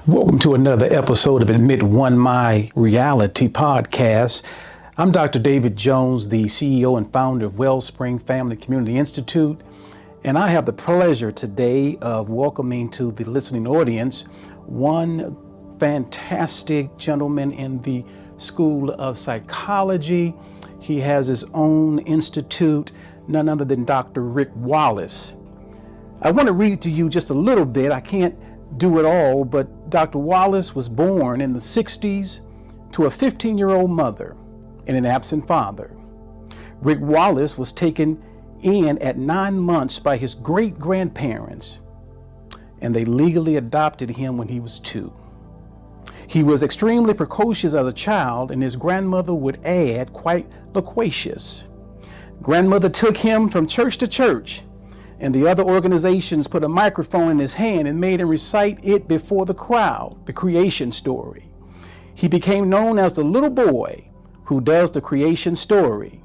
Welcome to another episode of Admit One My Reality podcast. I'm Dr. David Jones, the CEO and founder of Wellspring Family Community Institute, and I have the pleasure today of welcoming to the listening audience one fantastic gentleman in the School of Psychology. He has his own institute, none other than Dr. Rick Wallace. I want to read to you just a little bit. I can't do it all, but Dr. Wallace was born in the 60s to a 15-year-old mother and an absent father. Rick Wallace was taken in at 9 months by his great-grandparents, and they legally adopted him when he was 2. He was extremely precocious as a child, and his grandmother would add, quite loquacious. Grandmother took him from church to church, and the other organizations put a microphone in his hand and made him recite it before the crowd, the creation story. He became known as the little boy who does the creation story.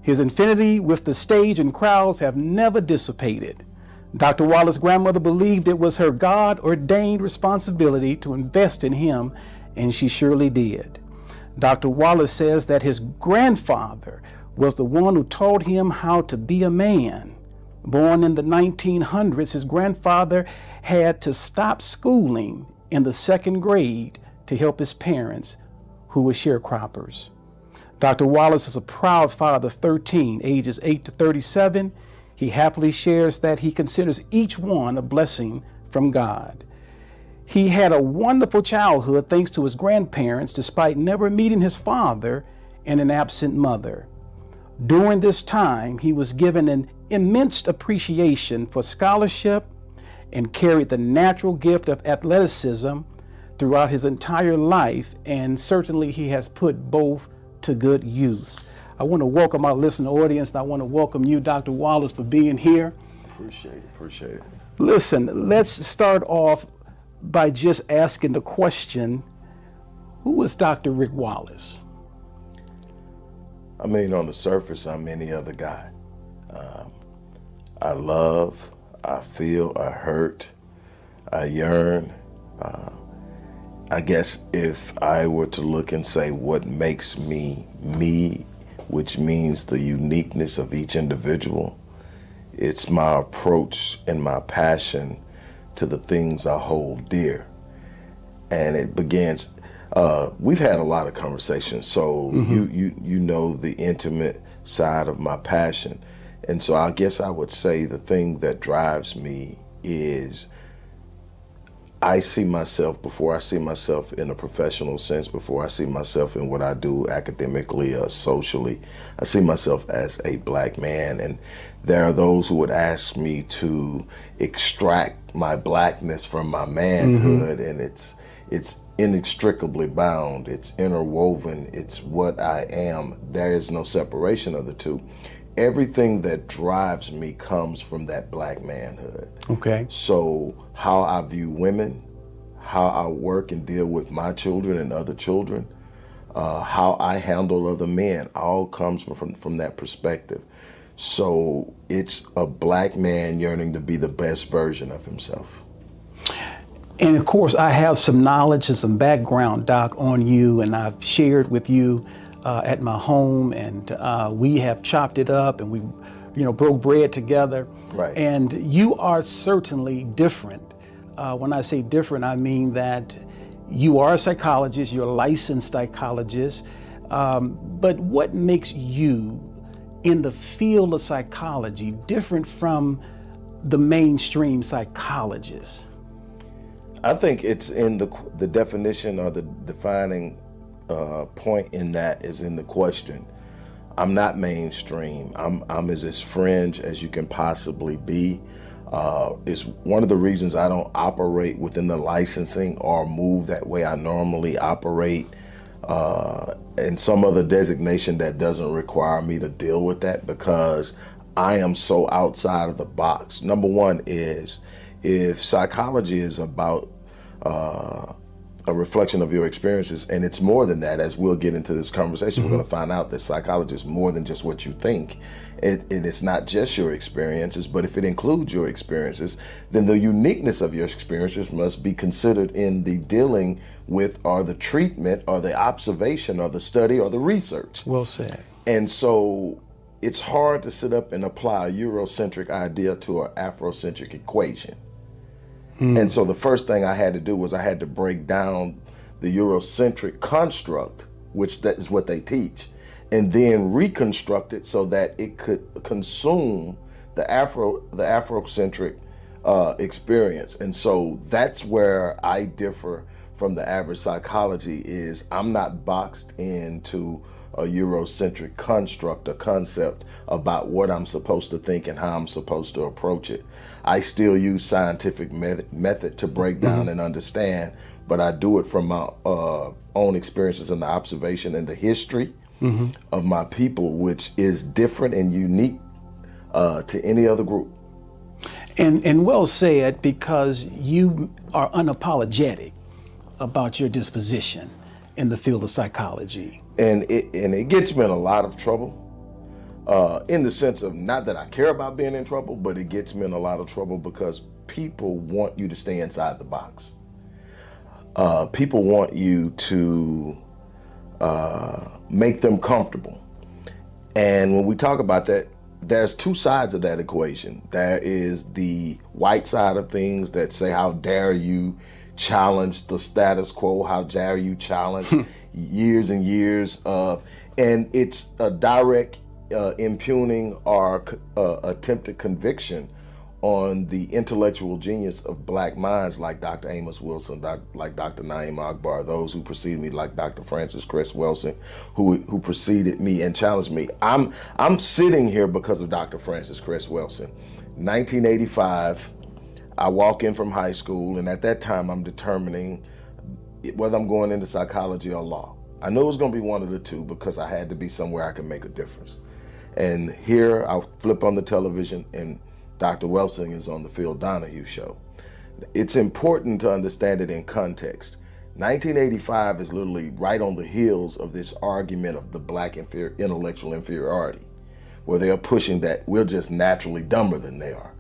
His affinity with the stage and crowds have never dissipated. Dr. Wallace's grandmother believed it was her God-ordained responsibility to invest in him, and she surely did. Dr. Wallace says that his grandfather was the one who taught him how to be a man. Born in the 1900s, his grandfather had to stop schooling in the 2nd grade to help his parents, who were sharecroppers. Dr. Wallace is a proud father of 13, ages 8 to 37. He happily shares that he considers each one a blessing from God. He had a wonderful childhood thanks to his grandparents, despite never meeting his father and an absent mother. During this time, he was given an immense appreciation for scholarship and carried the natural gift of athleticism throughout his entire life, and certainly he has put both to good use. I want to welcome our listening audience, and I want to welcome you, Dr. Wallace, for being here. Appreciate it. Listen, let's start off by just asking the question, who was Dr. Rick Wallace? I mean, on the surface, I'm any other guy. I love, I feel, I hurt, I yearn. I guess if I were to look and say what makes me me, which means the uniqueness of each individual, it's my approach and my passion to the things I hold dear. And it begins, we've had a lot of conversations, so you know the intimate side of my passion. And so I guess I would say the thing that drives me is I see myself, before I see myself in a professional sense, before I see myself in what I do academically or socially, I see myself as a black man. And there are those who would ask me to extract my blackness from my manhood, and it's inextricably bound, it's interwoven, it's what I am. There is no separation of the two. Everything that drives me comes from that black manhood. Okay. So how I view women, how I work and deal with my children and other children, how I handle other men, all comes from that perspective. So it's a black man yearning to be the best version of himself. And of course, I have some knowledge and some background, Doc, on you, and I've shared with you at my home, and we have chopped it up, and we, broke bread together. Right. And you are certainly different. When I say different, I mean that you are a psychologist, you're a licensed psychologist, but what makes you in the field of psychology different from the mainstream psychologists? I think it's in the definition or the defining point in that is in the question. I'm not mainstream. I'm as fringe as you can possibly be. It's one of the reasons I don't operate within the licensing or move that way I normally operate, and some other designation that doesn't require me to deal with that, because I am so outside of the box. Number one is, if psychology is about a reflection of your experiences, and it's more than that, as we'll get into this conversation, we're going to find out that psychology is more than just what you think. It's not just your experiences, but if it includes your experiences, then the uniqueness of your experiences must be considered in the dealing with, or the treatment, or the observation, or the study, or the research. Well said. And so it's hard to sit up and apply a Eurocentric idea to an Afrocentric equation. And so the first thing I had to do was I had to break down the Eurocentric construct, which that is what they teach, and then reconstruct it so that it could consume the Afrocentric experience. And so that's where I differ from the average psychology, is I'm not boxed into a Eurocentric construct, a concept about what I'm supposed to think and how I'm supposed to approach it. I still use scientific method to break down and understand, but I do it from my own experiences and the observation and the history of my people, which is different and unique to any other group. And well said, because you are unapologetic about your disposition in the field of psychology. And it gets me in a lot of trouble, in the sense of, not that I care about being in trouble, but it gets me in a lot of trouble because people want you to stay inside the box. People want you to make them comfortable. And when we talk about that, there's two sides of that equation. There is the white side of things that say, how dare you challenge the status quo, how dare you challenge years and years of, and it's a direct impugning or attempted conviction on the intellectual genius of black minds like Dr. Amos Wilson, like Dr. Naeem Akbar, those who preceded me, like Dr. Francis Cress Wilson, who preceded me and challenged me. I'm sitting here because of Dr. Francis Cress Wilson. 1985, I walk in from high school, and at that time I'm determining whether I'm going into psychology or law. I knew it was going to be one of the two because I had to be somewhere I could make a difference. And here I flip on the television and Dr. Wilson is on the Phil Donahue show. It's important to understand it in context. 1985 is literally right on the heels of this argument of the black intellectual inferiority, where they are pushing that we're just naturally dumber than they are,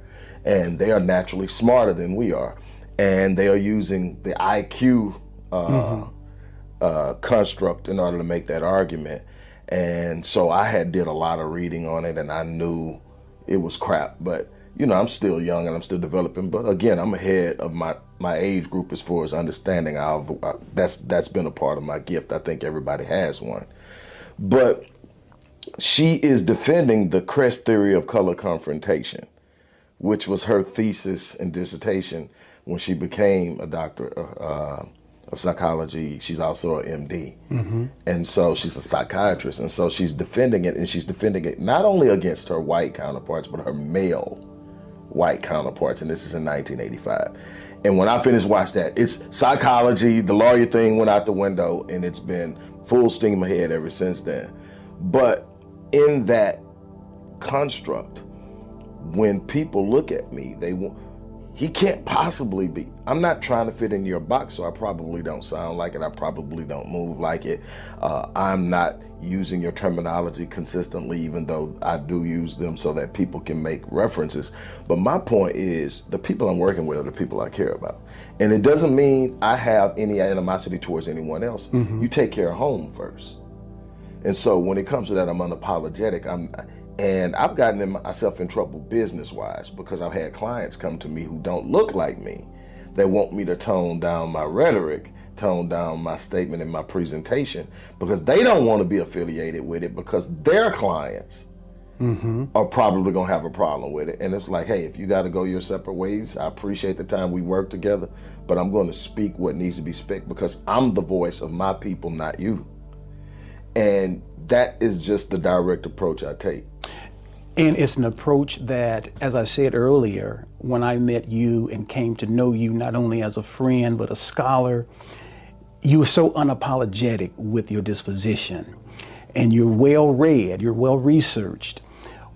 and they are naturally smarter than we are, and they are using the IQ construct in order to make that argument. And so I did a lot of reading on it, and I knew it was crap. But you know, I'm still young and I'm still developing. But again, I'm ahead of my age group as far as understanding. That's been a part of my gift. I think everybody has one. But she is defending the Crest theory of color confrontation, which was her thesis and dissertation when she became a doctor of psychology. She's also an MD. And so she's a psychiatrist. And so she's defending it, and she's defending it not only against her white counterparts, but her male white counterparts. And this is in 1985. And when I finished watching that, it's psychology, the lawyer thing went out the window, and it's been full steam ahead ever since then. But in that construct, when people look at me, he can't possibly be. I'm not trying to fit in your box, so I probably don't sound like it. I probably don't move like it. I'm not using your terminology consistently, even though I do use them so that people can make references. But my point is, the people I'm working with are the people I care about. And it doesn't mean I have any animosity towards anyone else. You take care of home first. And so when it comes to that, I'm unapologetic. And I've gotten myself in trouble business-wise because I've had clients come to me who don't look like me. They want me to tone down my rhetoric, tone down my statement and my presentation, because they don't want to be affiliated with it, because their clients are probably going to have a problem with it. And it's like, hey, if you got to go your separate ways, I appreciate the time we work together, but I'm going to speak what needs to be spoken, because I'm the voice of my people, not you. And that is just the direct approach I take. And it's an approach that, as I said earlier, when I met you and came to know you not only as a friend, but a scholar, you were so unapologetic with your disposition. And you're well read, you're well researched.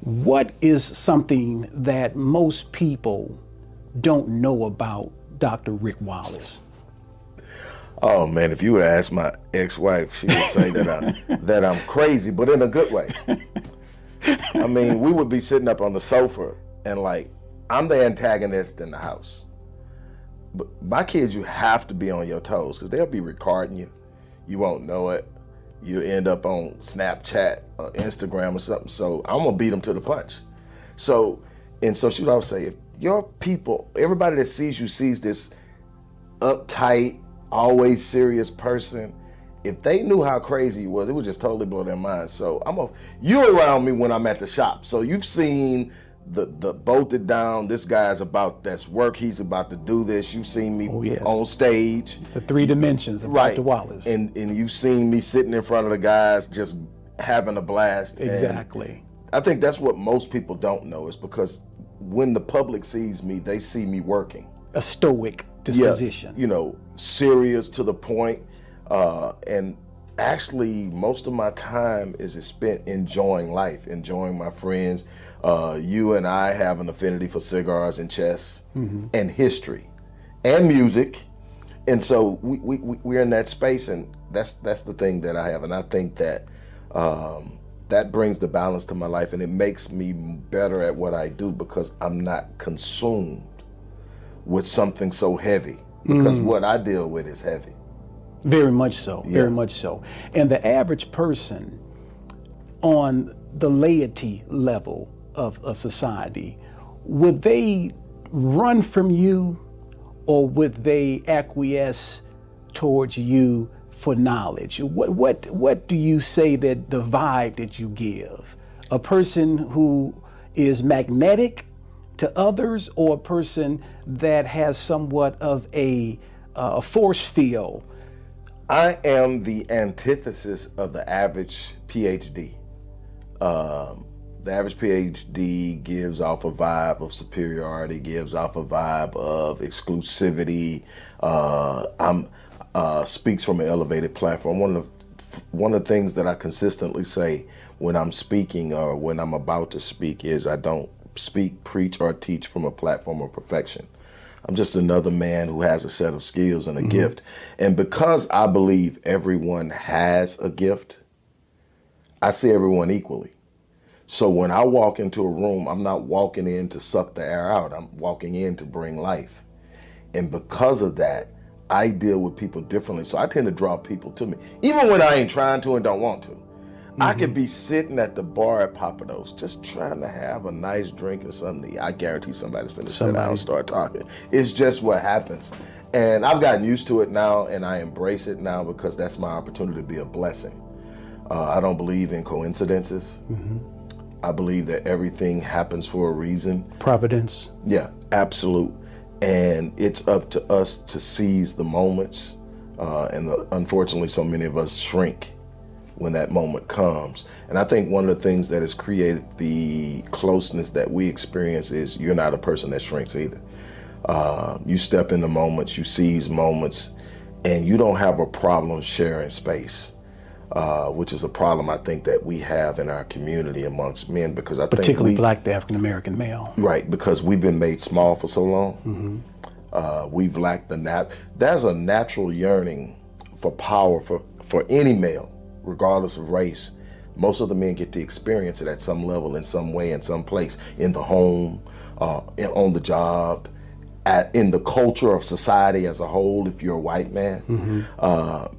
What is something that most people don't know about Dr. Rick Wallace? Oh man, if you would ask my ex-wife, she would say that I'm crazy, but in a good way. I mean, we would be sitting up on the sofa and like, I'm the antagonist in the house. But my kids, you have to be on your toes because they'll be recording you. You won't know it. You end up on Snapchat or Instagram or something. So I'm gonna beat them to the punch. So she would always say, if your people, everybody that sees you sees this uptight, always serious person, if they knew how crazy you was, it would just totally blow their mind. So you're around me when I'm at the shop. So you've seen the bolted down, this guy's that's work, he's about to do this. You've seen me on stage. The 3 dimensions of Dr. Wallace. And you've seen me sitting in front of the guys just having a blast. Exactly. And I think that's what most people don't know, is because when the public sees me, they see me working. A stoic disposition. Yeah, serious to the point. And actually, most of my time is spent enjoying life, enjoying my friends. You and I have an affinity for cigars and chess and history and music. And so we're in that space, and that's the thing that I have. And I think that that brings the balance to my life, and it makes me better at what I do because I'm not consumed with something so heavy, because what I deal with is heavy. Very much so, very much so. And the average person on the laity level of society, would they run from you, or would they acquiesce towards you for knowledge? What do you say that the vibe that you give? A person who is magnetic to others, or a person that has somewhat of a force field? I am the antithesis of the average PhD. The average PhD gives off a vibe of superiority, gives off a vibe of exclusivity. Speaks from an elevated platform. One of the things that I consistently say when I'm speaking or when I'm about to speak is I don't speak, preach, or teach from a platform of perfection. I'm just another man who has a set of skills and a gift. And because I believe everyone has a gift, I see everyone equally. So when I walk into a room, I'm not walking in to suck the air out. I'm walking in to bring life. And because of that, I deal with people differently. So I tend to draw people to me, even when I ain't trying to and don't want to. I could be sitting at the bar at Papados just trying to have a nice drink or something. I guarantee somebody's finna sit down and start talking. It's just what happens. And I've gotten used to it now, and I embrace it now because that's my opportunity to be a blessing. I don't believe in coincidences. I believe that everything happens for a reason. Providence. Yeah, absolute. And it's up to us to seize the moments. And unfortunately, so many of us shrink when that moment comes. And I think one of the things that has created the closeness that we experience is you're not a person that shrinks either. You step into moments, you seize moments, and you don't have a problem sharing space, which is a problem I think that we have in our community amongst men, because I particularly think Black, the African-American male. Right, because we've been made small for so long. We've lacked there's a natural yearning for power for any male, regardless of race. Most of the men get to experience it at some level, in some way, in some place, in the home, on the job, in the culture of society as a whole, if you're a white man.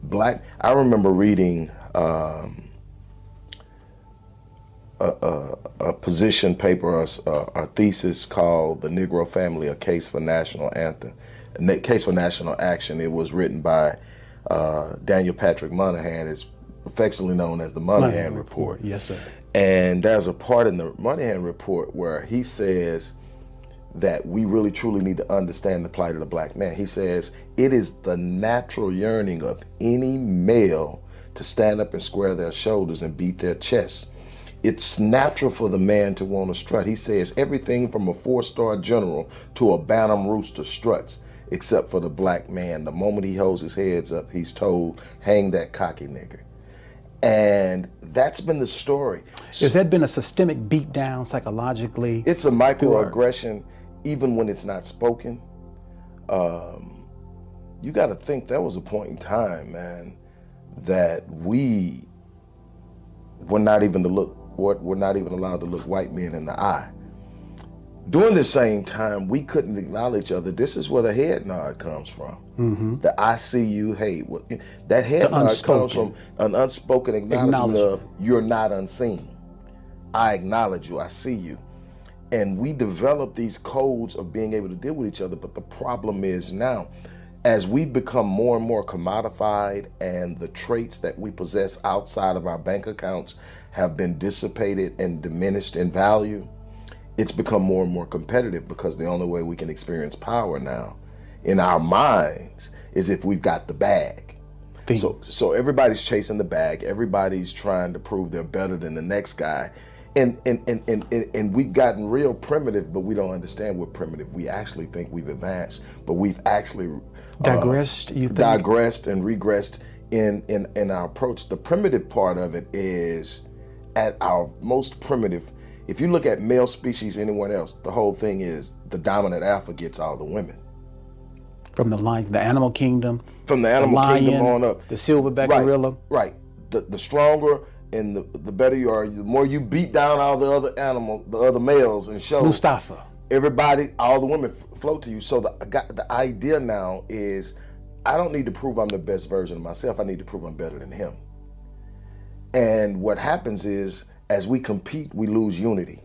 Black, I remember reading a position paper, a thesis called "The Negro Family: A Case for National Action." It was written by Daniel Patrick Moynihan. It's affectionately known as the Moynihan Report. Yes, sir. And there's a part in the Moynihan Report where he says that we really truly need to understand the plight of the black man. He says it is the natural yearning of any male to stand up and square their shoulders and beat their chests. It's natural for the man to want to strut. He says everything from a 4-star general to a Bantam rooster struts, except for the black man. The moment he holds his heads up, he's told, hang that cocky nigger. And that's been the story. Has that been a systemic beatdown psychologically? It's a microaggression, even when it's not spoken. You got to think there was a point in time, man, that we were not even allowed to look white men in the eye. During the same time, we couldn't acknowledge each other. This is where the head nod comes from. Mm-hmm. The I see you, hey, that head nod comes from an unspoken acknowledgement of you're not unseen. I acknowledge you, I see you. And we develop these codes of being able to deal with each other. But the problem is now, as we become more and more commodified and the traits that we possess outside of our bank accounts have been dissipated and diminished in value, it's become more and more competitive, because the only way we can experience power now in our minds is if we've got the bag. So everybody's chasing the bag. Everybody's trying to prove they're better than the next guy. And we've gotten real primitive, but we don't understand we're primitive. We actually think we've advanced, but we've actually digressed, you think? Digressed and regressed in our approach. The primitive part of it is at our most primitive. If you look at male species, anyone else, the whole thing is the dominant alpha gets all the women. From the animal kingdom. From the animal kingdom on up. The silverback gorilla. Right. The stronger and the better you are, the more you beat down all the other males and show Mustafa. Everybody, all the women float to you. So the idea now is, I don't need to prove I'm the best version of myself. I need to prove I'm better than him. And what happens is, as we compete, we lose unity.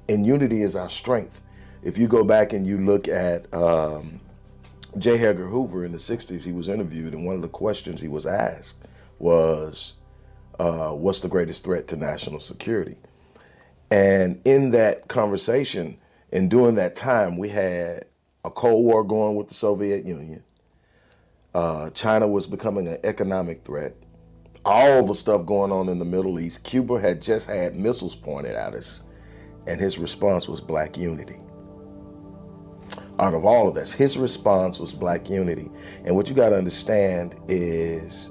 And unity is our strength. If you go back and you look at J. Edgar Hoover in the 60s, he was interviewed, and one of the questions he was asked was, what's the greatest threat to national security? And in that conversation, and during that time, we had a Cold War going with the Soviet Union. China was becoming an economic threat. All the stuff going on in the Middle East. Cuba had just had missiles pointed at us, and his response was black unity. Out of all of this, his response was black unity. And what you got to understand is,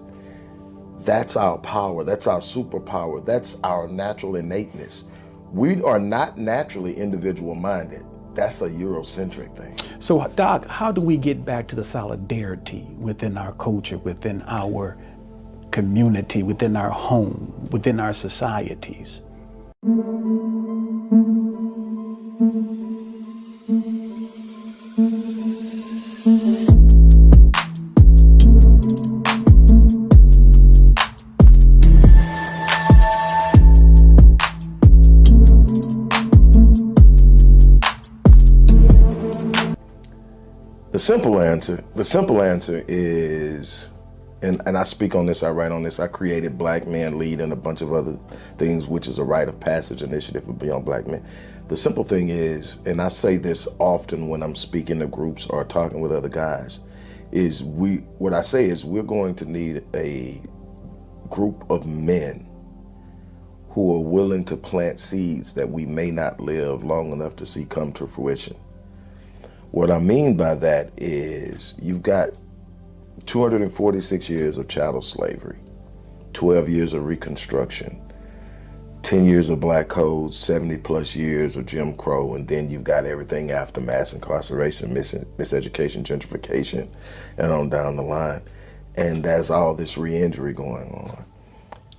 that's our power, that's our superpower, that's our natural innateness. We are not naturally individual minded. That's a Eurocentric thing. So, Doc, how do we get back to the solidarity within our culture, within our community, within our home, within our societies? The simple answer is, and I speak on this, I write on this, I created Black Man Lead and a bunch of other things, which is a rite of passage initiative for Beyond Black Men. The simple thing is, and I say this often when I'm speaking to groups or talking with other guys, is what I say is, we're going to need a group of men who are willing to plant seeds that we may not live long enough to see come to fruition. What I mean by that is, you've got 246 years of chattel slavery, 12 years of Reconstruction, 10 years of black codes, 70 plus years of Jim Crow, and then you've got everything after: mass incarceration, miseducation, gentrification, and on down the line. And there's all this re-injury going on.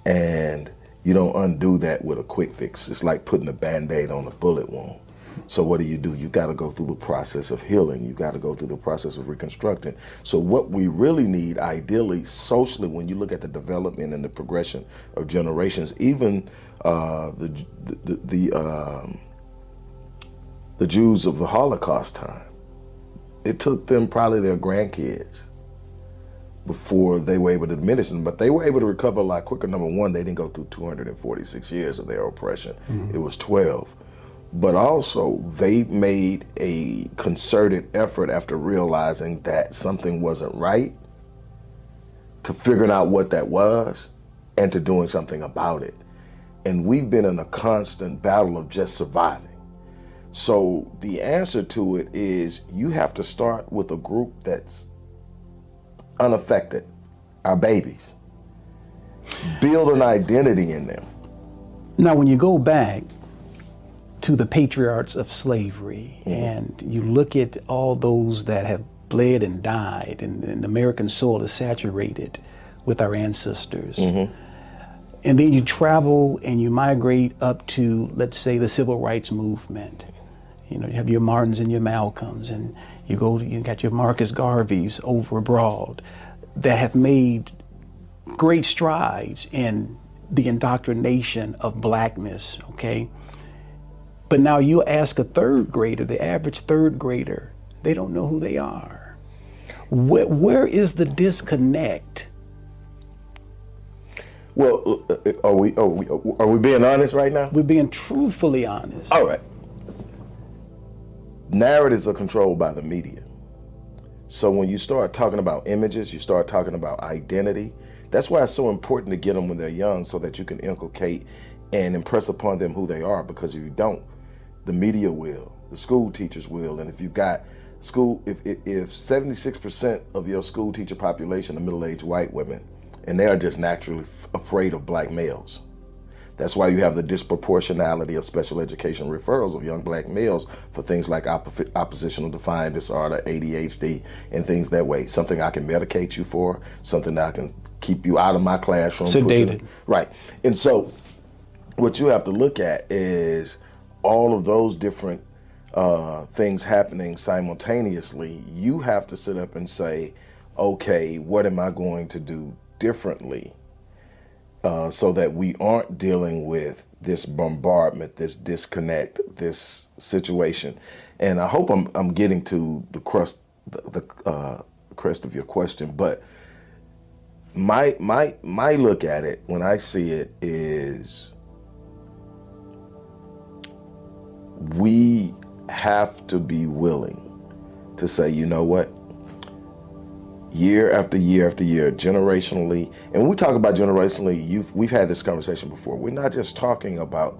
And you don't undo that with a quick fix. It's like putting a Band-Aid on a bullet wound. So what do? You got to go through the process of healing. You got to go through the process of reconstructing. So what we really need, ideally, socially, when you look at the development and the progression of generations, even the Jews of the Holocaust time, it took them probably their grandkids before they were able to diminish them, but they were able to recover a lot quicker. Number one, they didn't go through 246 years of their oppression. Mm-hmm. It was 12. But also, they made a concerted effort after realizing that something wasn't right to figuring out what that was and to doing something about it. And we've been in a constant battle of just surviving. So the answer to it is you have to start with a group that's unaffected, our babies. Build an identity in them. Now, when you go back to the patriarchs of slavery, and you look at all those that have bled and died, and American soil is saturated with our ancestors, and then you travel and you migrate up to, let's say, the civil rights movement. You know, you have your Martins and your Malcolms, and you got your Marcus Garveys over abroad that have made great strides in the indoctrination of blackness, okay? But now you ask a third grader, the average third grader, they don't know who they are. Where is the disconnect? Well, are we being honest right now? We're being truthfully honest. All right. Narratives are controlled by the media. So when you start talking about images, you start talking about identity. That's why it's so important to get them when they're young, so that you can inculcate and impress upon them who they are. Because if you don't, the media will, the school teachers will. And if you've got school, if 76% of your school teacher population are middle-aged white women, and they are just naturally afraid of black males. That's why you have the disproportionality of special education referrals of young black males for things like oppositional defiant disorder, ADHD, and things that way. Something I can medicate you for, something that I can keep you out of my classroom. Sedated. Right. And so what you have to look at is all of those different things happening simultaneously. You have to sit up and say, okay, what am I going to do differently? So that we aren't dealing with this bombardment, this disconnect, this situation. And I hope I'm getting to the crest of your question. But my look at it when I see it is we have to be willing to say, you know what? Year after year after year, generationally, and when we talk about generationally, we've had this conversation before. We're not just talking about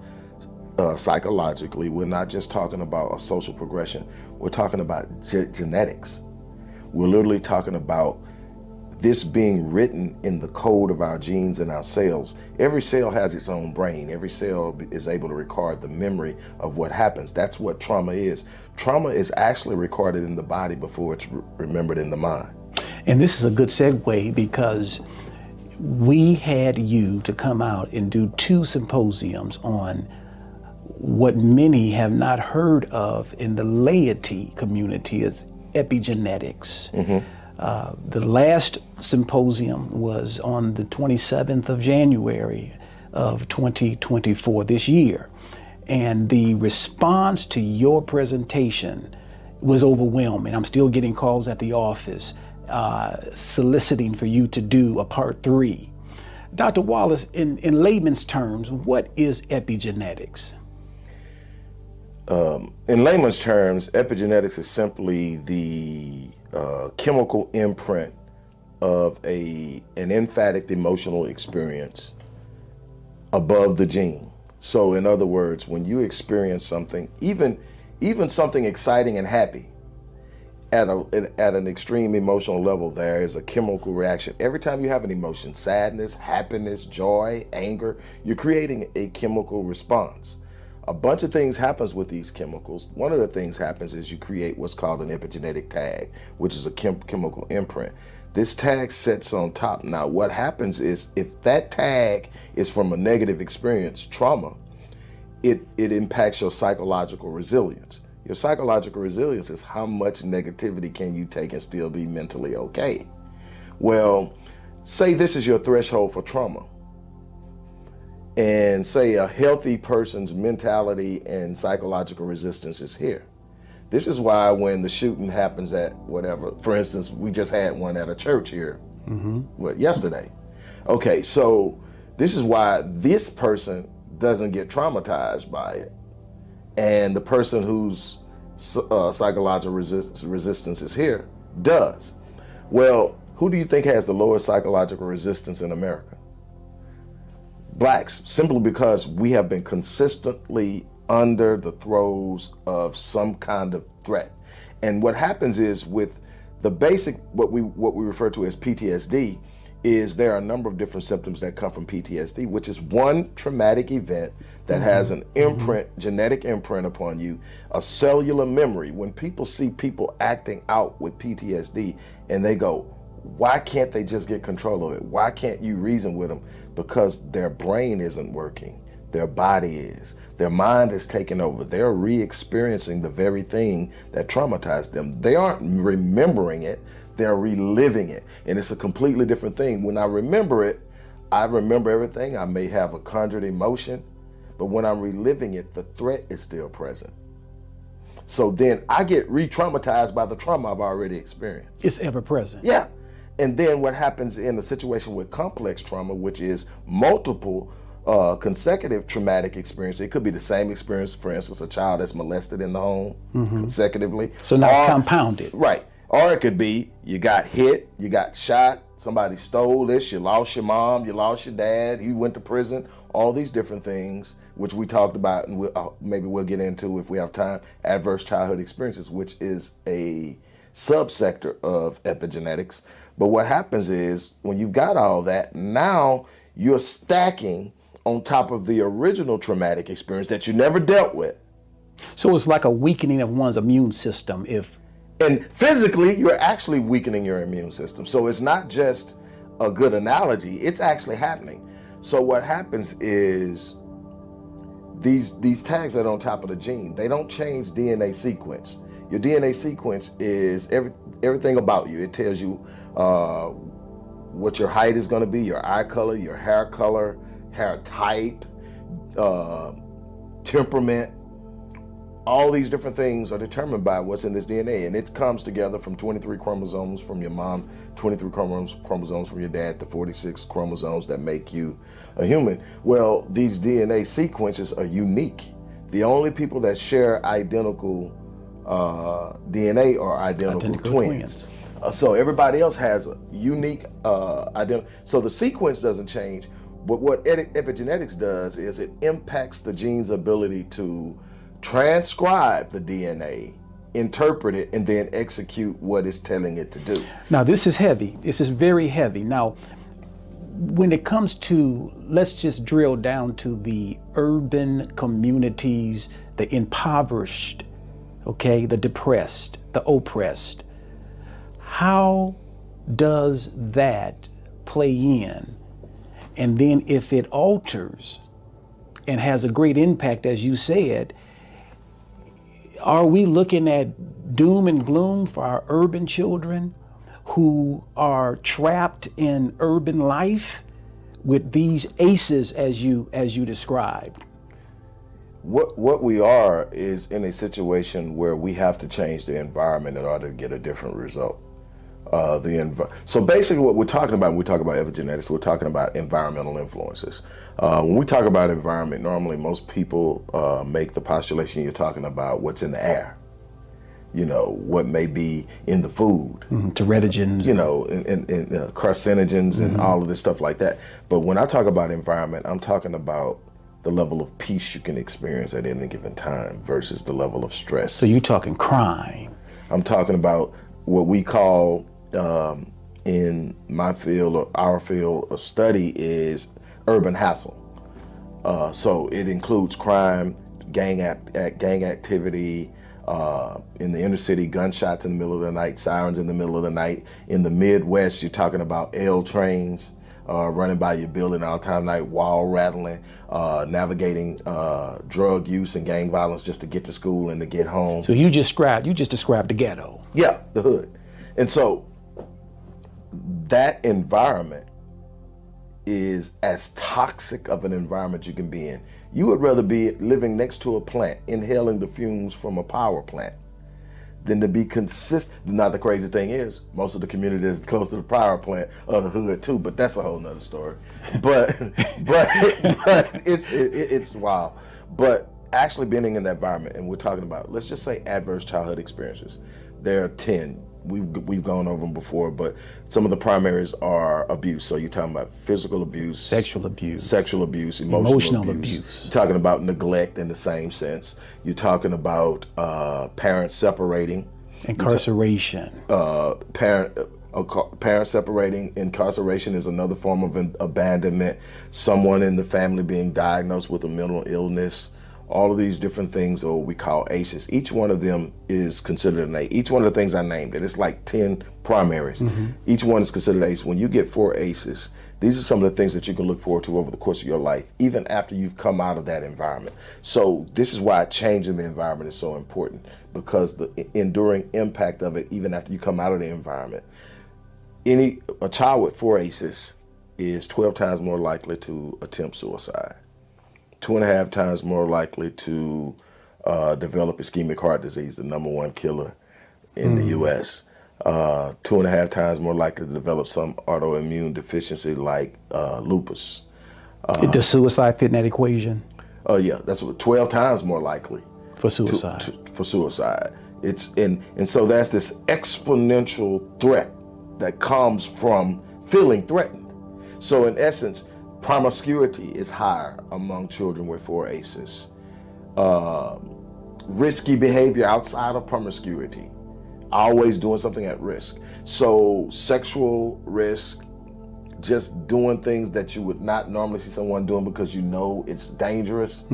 psychologically. We're not just talking about a social progression. We're talking about genetics. We're literally talking about this being written in the code of our genes and our cells. Every cell has its own brain. Every cell is able to record the memory of what happens. That's what trauma is. Trauma is actually recorded in the body before it's remembered in the mind. And this is a good segue, because we had you to come out and do 2 symposiums on what many have not heard of in the laity community as epigenetics. The last symposium was on the 27th of January of 2024, this year. And the response to your presentation was overwhelming. I'm still getting calls at the office soliciting for you to do a part 3. Dr. Wallace, in layman's terms, what is epigenetics? In layman's terms, epigenetics is simply the chemical imprint of an emphatic emotional experience above the gene. So in other words, when you experience something, even something exciting and happy, at an extreme emotional level, there is a chemical reaction. Every time you have an emotion, sadness, happiness, joy, anger, you're creating a chemical response. A bunch of things happens with these chemicals. One of the things happens is you create what's called an epigenetic tag, which is a chemical imprint. This tag sits on top. Now, what happens is if that tag is from a negative experience, trauma, it impacts your psychological resilience. Your psychological resilience is how much negativity can you take and still be mentally okay. Well, say this is your threshold for trauma. And say a healthy person's mentality and psychological resistance is here. This is why when the shooting happens at whatever, for instance, we just had one at a church here, yesterday. Okay, so this is why this person doesn't get traumatized by it. And the person whose psychological resistance is here does. Well, Who do you think has the lowest psychological resistance in America? Blacks, simply because we have been consistently under the throes of some kind of threat. And what happens is, with the basic, what we refer to as PTSD, is there are a number of different symptoms that come from PTSD, which is one traumatic event that has an imprint, genetic imprint upon you, a cellular memory. When people see people acting out with PTSD and they go, why can't they just get control of it? Why can't you reason with them? Because their brain isn't working. Their body is. Their mind is taking over. They're re-experiencing the very thing that traumatized them. They aren't remembering it. They're reliving it. And it's a completely different thing. When I remember it, I remember everything. I may have a conjured emotion, but when I'm reliving it, the threat is still present. So then I get re-traumatized by the trauma I've already experienced. It's ever present. Yeah. And then what happens in a situation with complex trauma, which is multiple consecutive traumatic experience. It could be the same experience, for instance, a child that's molested in the home consecutively. So now it's compounded. Right. Or it could be you got hit, you got shot, somebody stole this, you lost your mom, you lost your dad, you went to prison, all these different things, which we talked about, and maybe we'll get into if we have time, adverse childhood experiences, which is a subsector of epigenetics. But what happens is, when you've got all that, now you're stacking on top of the original traumatic experience that you never dealt with. So it's like a weakening of one's immune system. And physically, you're actually weakening your immune system. So it's not just a good analogy, it's actually happening. So what happens is, these tags that are on top of the gene, they don't change DNA sequence. Your DNA sequence is everything about you. It tells you what your height is going to be, your eye color, your hair color, hair type, temperament. All these different things are determined by what's in this DNA, and it comes together from 23 chromosomes from your mom, 23 chromosomes from your dad, the 46 chromosomes that make you a human. Well, these DNA sequences are unique. The only people that share identical DNA are identical twins. So everybody else has a unique identity. So the sequence doesn't change, but what epigenetics does is it impacts the gene's ability to transcribe the DNA, interpret it, and then execute what it's telling it to do. Now this is heavy. This is very heavy. Now, when it comes to, let's just drill down to the urban communities, the impoverished, okay, the depressed, the oppressed. How does that play in? And then if it alters and has a great impact, as you said, are we looking at doom and gloom for our urban children who are trapped in urban life with these ACEs as you described? What we are is in a situation where we have to change the environment in order to get a different result. So basically what we're talking about when we talk about epigenetics, we're talking about environmental influences. When we talk about environment, normally most people make the postulation you're talking about what's in the air. You know, what may be in the food. Teratogens. You know, and carcinogens and all of this stuff like that. But when I talk about environment, I'm talking about the level of peace you can experience at any given time versus the level of stress. So you're talking crime. I'm talking about what we call in my field or our field of study is urban hassle. So it includes crime, gang activity, in the inner city, gunshots in the middle of the night, sirens in the middle of the night. In the Midwest, you're talking about L trains running by your building all time night, wall rattling, navigating drug use and gang violence just to get to school and to get home. So you just described the ghetto. Yeah, the hood. And so that environment is as toxic of an environment you can be in. You would rather be living next to a plant, inhaling the fumes from a power plant, than to be consistent. Now the crazy thing is, most of the community is close to the power plant or the hood too, but that's a whole nother story. But it's wild. But actually being in that environment, and we're talking about, let's just say adverse childhood experiences. There are 10. we've gone over them before, but some of the primaries are abuse. So you're talking about physical abuse, sexual abuse, emotional abuse. You're talking about neglect in the same sense. You're talking about parents separating, incarceration. Parents separating. Incarceration is another form of abandonment. Someone in the family being diagnosed with a mental illness. All of these different things are what we call ACEs. Each one of them is considered an ACE. Each one of the things I named, and it's like 10 primaries. Each one is considered ACE. When you get 4 ACEs, these are some of the things that you can look forward to over the course of your life, even after you've come out of that environment. So this is why changing the environment is so important, because the enduring impact of it, even after you come out of the environment. A child with 4 ACEs is 12 times more likely to attempt suicide, 2.5 times more likely to develop ischemic heart disease, the #1 killer in the U.S., 2.5 times more likely to develop some autoimmune deficiency like lupus. Does suicide fit in that equation? Yeah, that's 12 times more likely for suicide. For suicide. And so that's this exponential threat that comes from feeling threatened. So in essence, promiscuity is higher among children with 4 ACEs. Risky behavior outside of promiscuity, always doing something at risk. So sexual risk, just doing things that you would not normally see someone doing because you know it's dangerous.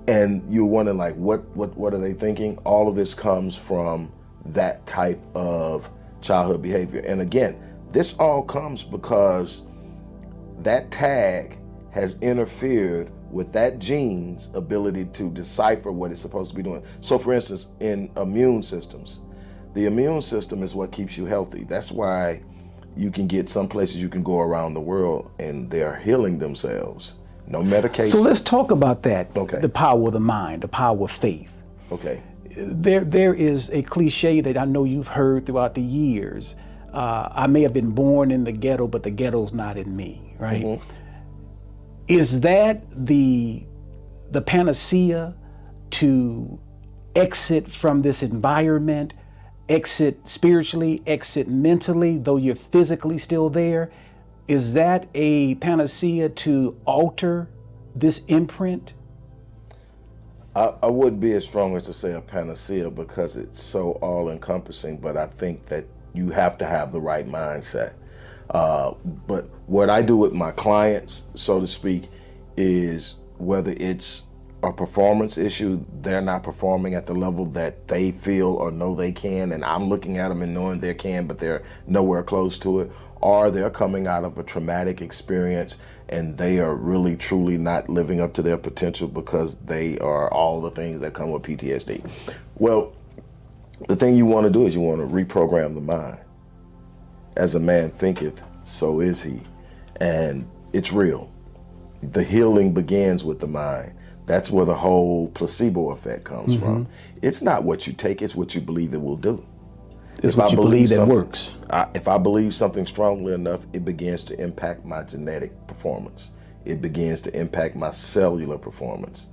And you're wondering like, what are they thinking? All of this comes from that type of childhood behavior. And again, this all comes because that tag has interfered with that gene's ability to decipher what it's supposed to be doing. So for instance, in immune systems, the immune system is what keeps you healthy. That's why you can get some places you can go around the world and they're healing themselves. No medication. So let's talk about that. Okay. The power of the mind, the power of faith. Okay. There is a cliche that I know you've heard throughout the years. I may have been born in the ghetto, but the ghetto's not in me, right? Is that the panacea to exit from this environment, exit spiritually, exit mentally, though you're physically still there? Is that a panacea to alter this imprint? I wouldn't be as strong as to say a panacea because it's so all-encompassing, but I think that you have to have the right mindset. But what I do with my clients, so to speak, is whether it's a performance issue, they're not performing at the level that they feel or know they can, and I'm looking at them and knowing they can, but they're nowhere close to it, or they're coming out of a traumatic experience and they are really truly not living up to their potential because they are all the things that come with PTSD. Well, the thing you want to do is you want to reprogram the mind. As a man thinketh, so is he. And it's real. The healing begins with the mind. That's where the whole placebo effect comes from. It's not what you take, it's what you believe it will do. It's what you believe that works. If I believe something strongly enough, it begins to impact my genetic performance. It begins to impact my cellular performance.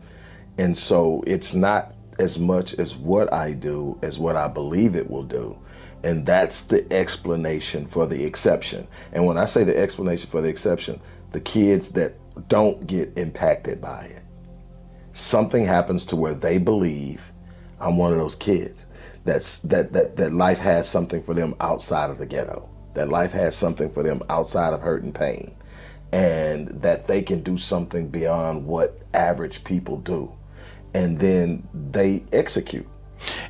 And so it's not as much as what I do as what I believe it will do. And that's the explanation for the exception. And when I say the explanation for the exception, the kids that don't get impacted by it, something happens to where they believe I'm one of those kids. That life has something for them outside of the ghetto, that life has something for them outside of hurt and pain, and that they can do something beyond what average people do. And then they execute.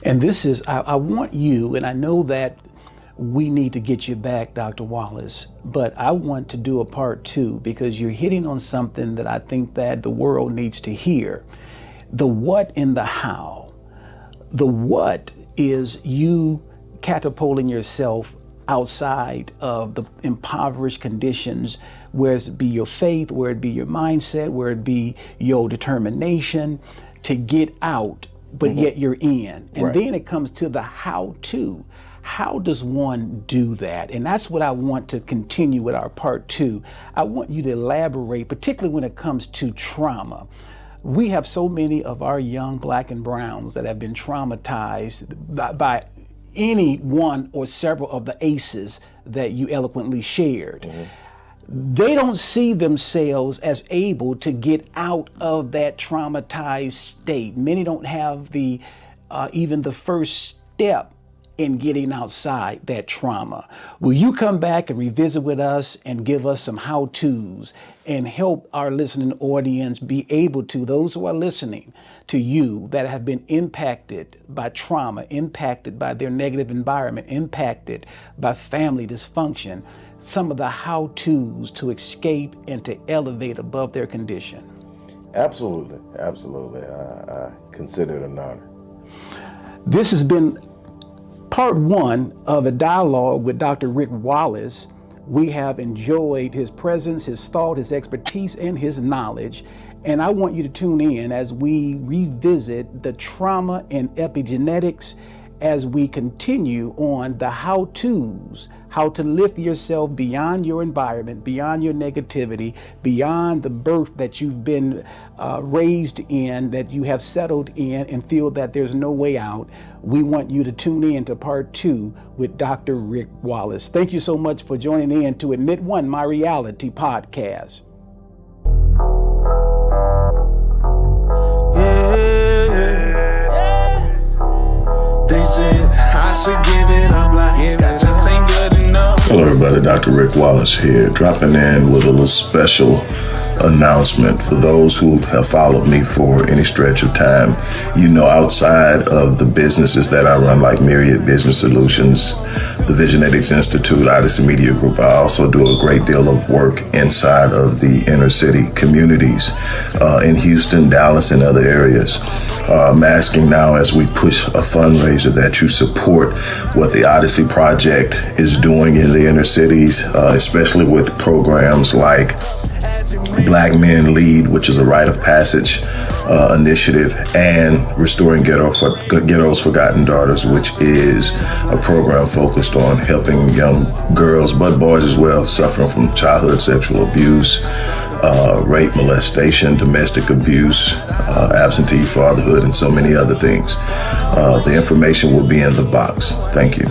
And this is, I want you, and I know that we need to get you back, Dr. Wallace, but I want to do a part 2 because you're hitting on something that I think that the world needs to hear. The what and the how. The what is you catapulting yourself outside of the impoverished conditions, where it be your faith, where it be your mindset, where it be your determination to get out, but yet you're in. And then it comes to the how to. How does one do that? And that's what I want to continue with our part 2. I want you to elaborate, particularly when it comes to trauma. We have so many of our young black and browns that have been traumatized by any one or several of the ACEs that you eloquently shared. They don't see themselves as able to get out of that traumatized state. Many don't have the even the first step in getting outside that trauma. Will you come back and revisit with us and give us some how-tos and help our listening audience be able to, those who are listening to you that have been impacted by trauma, impacted by their negative environment, impacted by family dysfunction, some of the how-tos to escape and to elevate above their condition? Absolutely, absolutely. I consider it an honor. This has been part one of a dialogue with Dr. Rick Wallace. We have enjoyed his presence, his thought, his expertise, and his knowledge. And I want you to tune in as we revisit the trauma and epigenetics, as we continue on the how-tos, how to lift yourself beyond your environment, beyond your negativity, beyond the birth that you've been raised in, that you have settled in and feel that there's no way out. We want you to tune in to part two with Dr. Rick Wallace. Thank you so much for joining in to Admit One, My Reality podcast. They said I should give it up, like that just ain't good enough. Hello everybody, Dr. Rick Wallace here, dropping in with a little special announcement for those who have followed me for any stretch of time. You know, outside of the businesses that I run, like Myriad Business Solutions, the Epigenetics Institute, Odyssey Media Group, I also do a great deal of work inside of the inner city communities in Houston, Dallas, and other areas. I'm asking now, as we push a fundraiser, that you support what the Odyssey Project is doing in the inner cities, especially with programs like Black Men Lead, which is a rite of passage initiative, and Restoring Ghetto's Forgotten Daughters, which is a program focused on helping young girls, but boys as well, suffering from childhood sexual abuse, rape, molestation, domestic abuse, absentee fatherhood, and so many other things. The information will be in the box. Thank you.